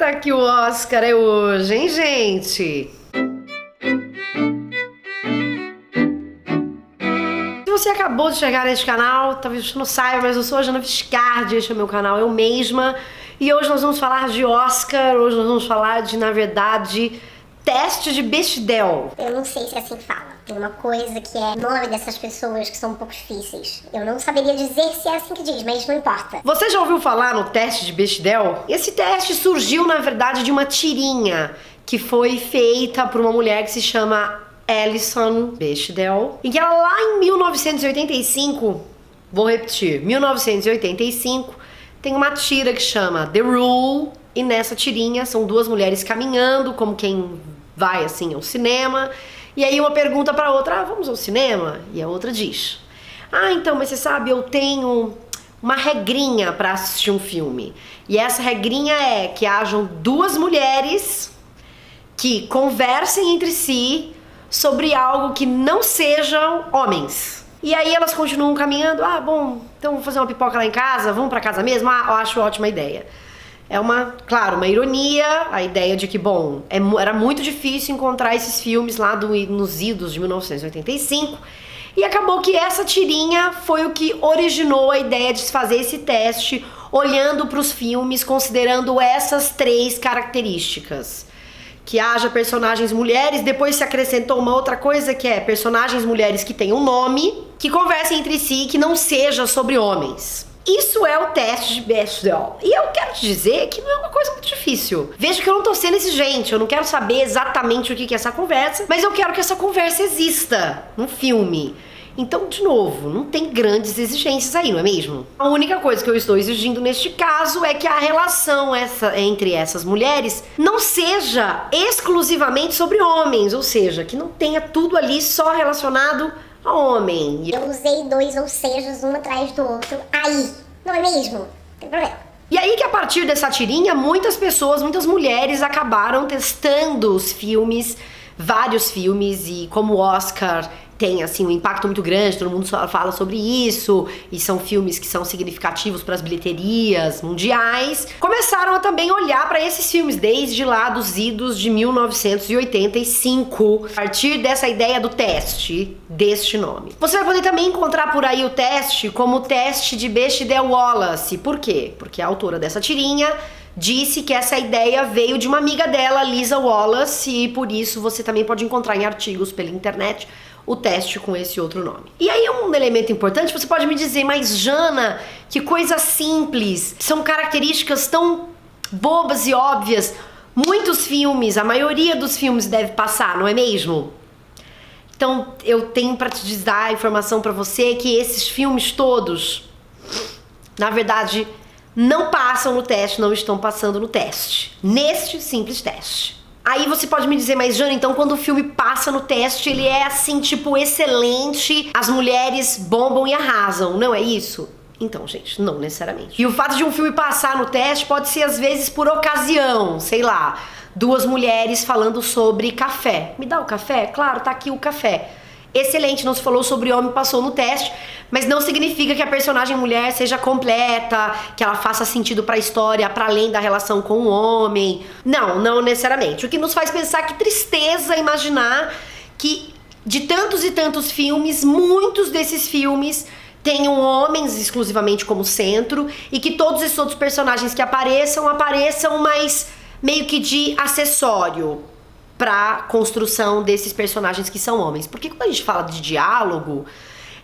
Eita, que o Oscar é hoje, hein, gente? Se você acabou de chegar neste canal, talvez você não saiba, mas eu sou a Jana Viscardi, este é o meu canal, eu mesma. E hoje nós vamos falar de Oscar, hoje nós vamos falar de, na verdade, teste de Bechdel. Eu não sei se é assim que fala. Tem uma coisa que é nome dessas pessoas que são um pouco difíceis. Eu não saberia dizer se é assim que diz, mas não importa. Você já ouviu falar no teste de Bechdel? Esse teste surgiu, na verdade, de uma tirinha que foi feita por uma mulher que se chama Alison Bechdel, em que ela lá em 1985, vou repetir, 1985, tem uma tira que chama The Rule, e nessa tirinha são duas mulheres caminhando, como quem vai assim ao cinema, e aí uma pergunta pra outra, vamos ao cinema? E a outra diz, então, mas você sabe, eu tenho uma regrinha pra assistir um filme, e essa regrinha é que hajam duas mulheres que conversem entre si sobre algo que não sejam homens. E aí elas continuam caminhando, bom, então vamos fazer uma pipoca lá em casa, vamos pra casa mesmo? Eu acho ótima ideia. É claro, uma ironia, a ideia de que, bom, era muito difícil encontrar esses filmes lá nos idos de 1985, e acabou que essa tirinha foi o que originou a ideia de se fazer esse teste, olhando para os filmes, considerando essas três características. Que haja personagens mulheres, depois se acrescentou uma outra coisa que é personagens mulheres que tenham nome, que conversem entre si, que não seja sobre homens. Isso é o teste de Bechdel. E eu quero te dizer que não é uma coisa muito difícil. Veja que eu não tô sendo exigente, eu não quero saber exatamente o que é essa conversa, mas eu quero que essa conversa exista no filme. Então, de novo, não tem grandes exigências aí, não é mesmo? A única coisa que eu estou exigindo neste caso é que a relação entre essas mulheres não seja exclusivamente sobre homens, ou seja, que não tenha tudo ali só relacionado a homem. Eu usei dois ou sejas um atrás do outro aí, não é mesmo? Não tem problema. E aí que a partir dessa tirinha, muitas pessoas, muitas mulheres acabaram testando os filmes, vários filmes, e como o Oscar tem assim um impacto muito grande, todo mundo fala sobre isso, e são filmes que são significativos para as bilheterias mundiais, começaram a também olhar para esses filmes desde lá dos idos de 1985, a partir dessa ideia do teste, deste nome. Você vai poder também encontrar por aí o teste como o teste de Bechdel-Wallace. Por quê? Porque a autora dessa tirinha disse que essa ideia veio de uma amiga dela, Lisa Wallace, e por isso você também pode encontrar em artigos pela internet o teste com esse outro nome. E aí um elemento importante, você pode me dizer, mas Jana, que coisa simples, são características tão bobas e óbvias, muitos filmes, a maioria dos filmes deve passar, não é mesmo? Então eu tenho para te dar a informação para você que esses filmes todos, na verdade, não passam no teste, não estão passando no teste, neste simples teste. Aí você pode me dizer, mas Jana, então quando o filme passa no teste, ele é assim, tipo, excelente, as mulheres bombam e arrasam, não é isso? Então, gente, não necessariamente. E o fato de um filme passar no teste pode ser, às vezes, por ocasião, sei lá, duas mulheres falando sobre café. Me dá o café? Claro, tá aqui o café. Excelente, não se falou sobre homem, passou no teste, mas não significa que a personagem mulher seja completa, que ela faça sentido pra história, pra além da relação com o homem. Não necessariamente. O que nos faz pensar que tristeza imaginar que de tantos e tantos filmes, muitos desses filmes tenham homens exclusivamente como centro e que todos esses outros personagens que apareçam, mas meio que de acessório pra construção desses personagens que são homens. Porque quando a gente fala de diálogo,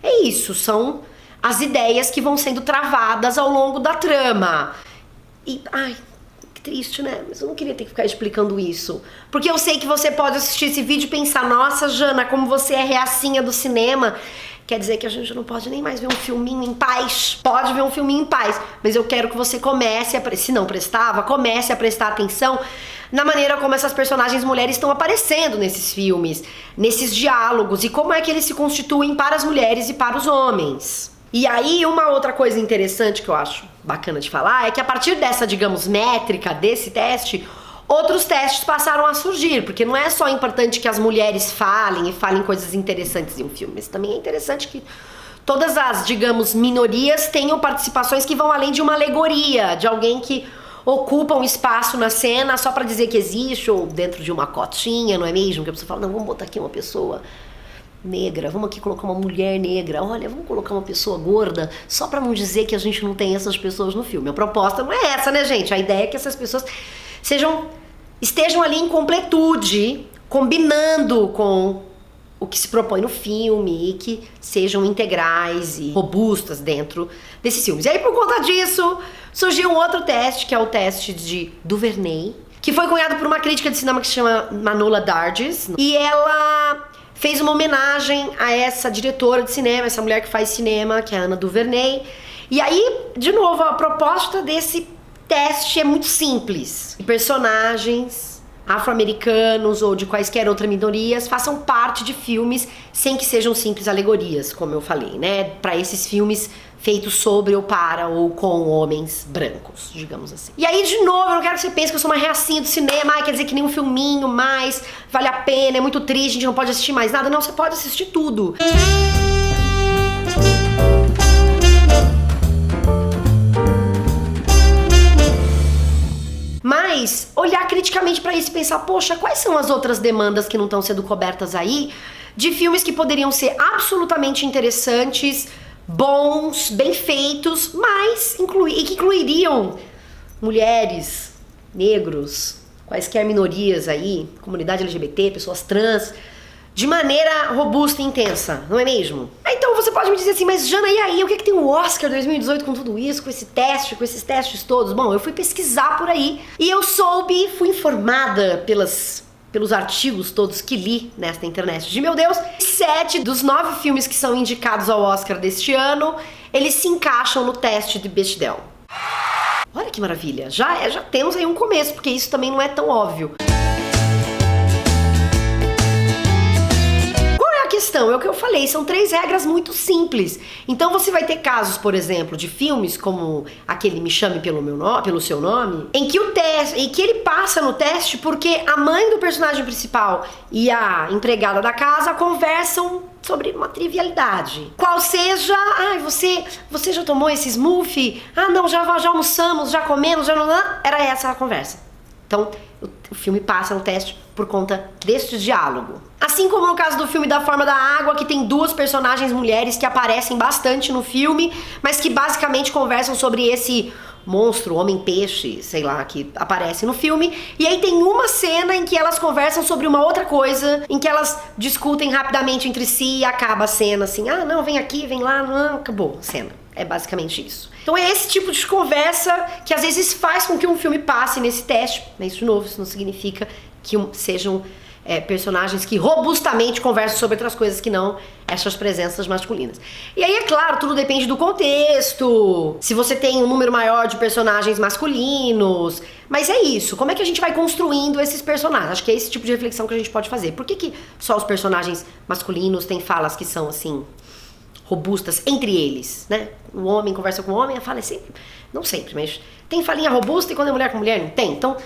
é isso, são as ideias que vão sendo travadas ao longo da trama. E, que triste, né? Mas eu não queria ter que ficar explicando isso. Porque eu sei que você pode assistir esse vídeo e pensar, nossa, Jana, como você é reacinha do cinema. Quer dizer que a gente não pode nem mais ver um filminho em paz. Pode ver um filminho em paz, mas eu quero que você comece se não prestava, comece a prestar atenção na maneira como essas personagens mulheres estão aparecendo nesses filmes, nesses diálogos, e como é que eles se constituem para as mulheres e para os homens. E aí, uma outra coisa interessante que eu acho bacana de falar é que a partir dessa, digamos, métrica desse teste, outros testes passaram a surgir, porque não é só importante que as mulheres falem e falem coisas interessantes em um filme, mas também é interessante que todas as, digamos, minorias tenham participações que vão além de uma alegoria, de alguém que ocupa um espaço na cena só pra dizer que existe, ou dentro de uma cotinha, não é mesmo? Que a pessoa fala, não, vamos botar aqui uma pessoa negra, vamos aqui colocar uma mulher negra, olha, vamos colocar uma pessoa gorda, só pra não dizer que a gente não tem essas pessoas no filme. A proposta não é essa, né, gente? A ideia é que essas pessoas estejam ali em completude, combinando com o que se propõe no filme e que sejam integrais e robustas dentro desses filmes. E aí, por conta disso, surgiu um outro teste, que é o teste de Duvernay, que foi cunhado por uma crítica de cinema que se chama Manohla Dargis, e ela fez uma homenagem a essa diretora de cinema, essa mulher que faz cinema, que é a Ana Duvernay. E aí, de novo, a proposta desse teste é muito simples. Personagens afro-americanos ou de quaisquer outras minorias façam parte de filmes sem que sejam simples alegorias, como eu falei, né? Para esses filmes feitos sobre ou para ou com homens brancos, digamos assim. E aí, de novo, eu não quero que você pense que eu sou uma reacinha do cinema, quer dizer que nem um filminho mais vale a pena, é muito triste, a gente não pode assistir mais nada. Não, você pode assistir tudo. Mas olhar criticamente pra isso e pensar, poxa, quais são as outras demandas que não estão sendo cobertas aí de filmes que poderiam ser absolutamente interessantes, bons, bem feitos, mas que incluiriam mulheres, negros, quaisquer minorias aí, comunidade LGBT, pessoas trans, de maneira robusta e intensa, não é mesmo? Então você pode me dizer assim, mas Jana, e aí? O que tem o Oscar 2018 com tudo isso, com esse teste, com esses testes todos? Bom, eu fui pesquisar por aí e eu fui informada pelos artigos todos que li nesta internet de meu Deus, 7 dos 9 filmes que são indicados ao Oscar deste ano, eles se encaixam no teste de Bechdel. Olha que maravilha, já temos aí um começo, porque isso também não é tão óbvio. Questão, é o que eu falei, são 3 regras muito simples. Então você vai ter casos, por exemplo, de filmes como aquele Me Chame pelo Seu Nome, em que ele passa no teste porque a mãe do personagem principal e a empregada da casa conversam sobre uma trivialidade. Qual seja, você já tomou esse smoothie? Ah, não, já almoçamos, já comemos, era essa a conversa. Então, o filme passa no teste por conta deste diálogo. Assim como no caso do filme Da Forma da Água, que tem 2 personagens mulheres que aparecem bastante no filme, mas que basicamente conversam sobre esse monstro, homem-peixe, sei lá, que aparece no filme. E aí tem uma cena em que elas conversam sobre uma outra coisa, em que elas discutem rapidamente entre si e acaba a cena assim, ah, não, vem aqui, vem lá, não, acabou a cena. É basicamente isso. Então é esse tipo de conversa que às vezes faz com que um filme passe nesse teste, mas de novo, isso não significa que sejam personagens que robustamente conversam sobre outras coisas que não essas presenças masculinas. E aí, é claro, tudo depende do contexto, se você tem um número maior de personagens masculinos, mas é isso, como é que a gente vai construindo esses personagens? Acho que é esse tipo de reflexão que a gente pode fazer. Por que só os personagens masculinos têm falas que são assim robustas entre eles, né? O homem conversa com o homem, a fala é sempre, não sempre, mas tem falinha robusta e quando é mulher com mulher não tem. Então,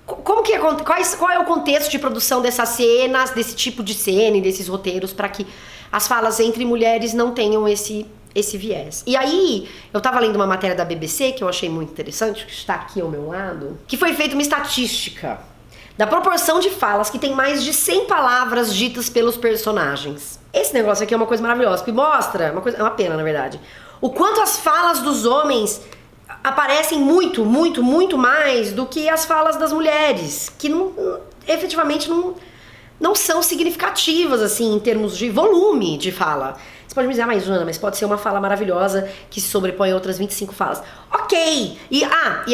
qual é o contexto de produção dessas cenas, desse tipo de cena e desses roteiros para que as falas entre mulheres não tenham esse viés? E aí, eu tava lendo uma matéria da BBC que eu achei muito interessante, que está aqui ao meu lado, que foi feita uma estatística da proporção de falas que tem mais de 100 palavras ditas pelos personagens. Esse negócio aqui é uma coisa maravilhosa, porque mostra, é uma pena na verdade, o quanto as falas dos homens aparecem muito, muito, muito mais do que as falas das mulheres, que efetivamente não são significativas, assim, em termos de volume de fala. Você pode me dizer, mas Jana, mas pode ser uma fala maravilhosa que se sobrepõe a outras 25 falas. Ok! E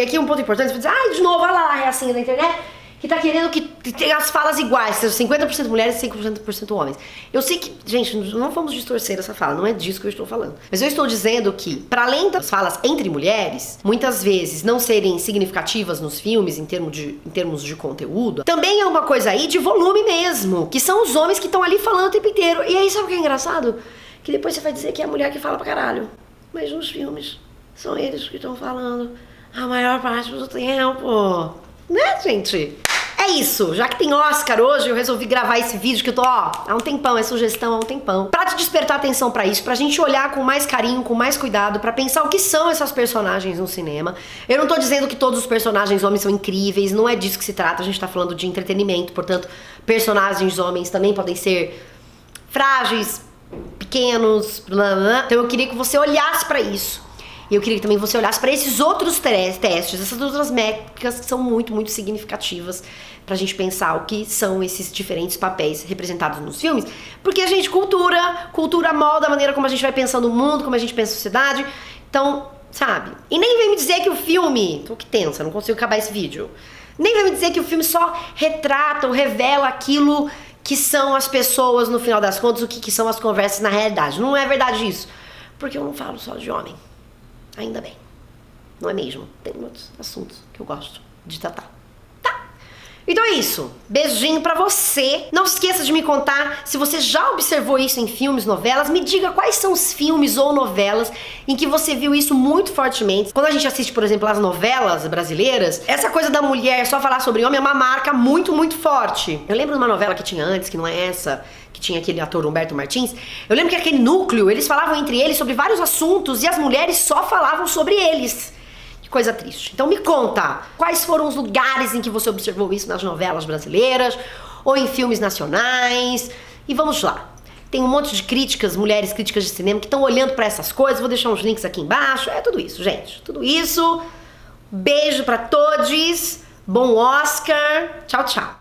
aqui um ponto importante, você pode dizer, de novo, olha lá, é assim da internet, que tá querendo que tenha as falas iguais, sejam 50% mulheres e 50% homens. Eu sei que, gente, não vamos distorcer essa fala, não é disso que eu estou falando. Mas eu estou dizendo que, para além das falas entre mulheres, muitas vezes não serem significativas nos filmes em termos de conteúdo, também é uma coisa aí de volume mesmo, que são os homens que estão ali falando o tempo inteiro. E aí, sabe o que é engraçado? Que depois você vai dizer que é a mulher que fala pra caralho. Mas nos filmes, são eles que estão falando a maior parte do tempo. Né, gente? é isso. Já que tem Oscar hoje, eu resolvi gravar esse vídeo que eu tô, ó, há um tempão, é sugestão há um tempão. Pra te despertar atenção pra isso, pra gente olhar com mais carinho, com mais cuidado, pra pensar o que são essas personagens no cinema. Eu não tô dizendo que todos os personagens homens são incríveis, não é disso que se trata, a gente tá falando de entretenimento, portanto, personagens homens também podem ser frágeis, pequenos, blá, blá. Então eu queria que você olhasse pra isso. E eu queria que também você olhasse para esses outros testes, essas outras métricas que são muito, muito significativas pra gente pensar o que são esses diferentes papéis representados nos filmes. Porque, gente, cultura molda a maneira como a gente vai pensando o mundo, como a gente pensa a sociedade. Então, sabe? E nem vem me dizer que o filme... Tô que tensa, não consigo acabar esse vídeo. Nem vem me dizer que o filme só retrata ou revela aquilo que são as pessoas no final das contas, o que são as conversas na realidade. Não é verdade isso. Porque eu não falo só de homem. Ainda bem. Não é mesmo? Tem outros assuntos que eu gosto de tratar. Tá. Então é isso. Beijinho pra você. Não se esqueça de me contar se você já observou isso em filmes, novelas. Me diga quais são os filmes ou novelas em que você viu isso muito fortemente. Quando a gente assiste, por exemplo, as novelas brasileiras, essa coisa da mulher só falar sobre homem é uma marca muito, muito forte. Eu lembro de uma novela que tinha antes, que não é essa, que tinha aquele ator Humberto Martins. Eu lembro que aquele núcleo, eles falavam entre eles sobre vários assuntos e as mulheres só falavam sobre eles. Que coisa triste. Então me conta, quais foram os lugares em que você observou isso nas novelas brasileiras ou em filmes nacionais? E vamos lá. Tem um monte de críticas, mulheres críticas de cinema que estão olhando pra essas coisas. Vou deixar uns links aqui embaixo. É tudo isso, gente. Tudo isso. Beijo pra todos. Bom Oscar. Tchau, tchau.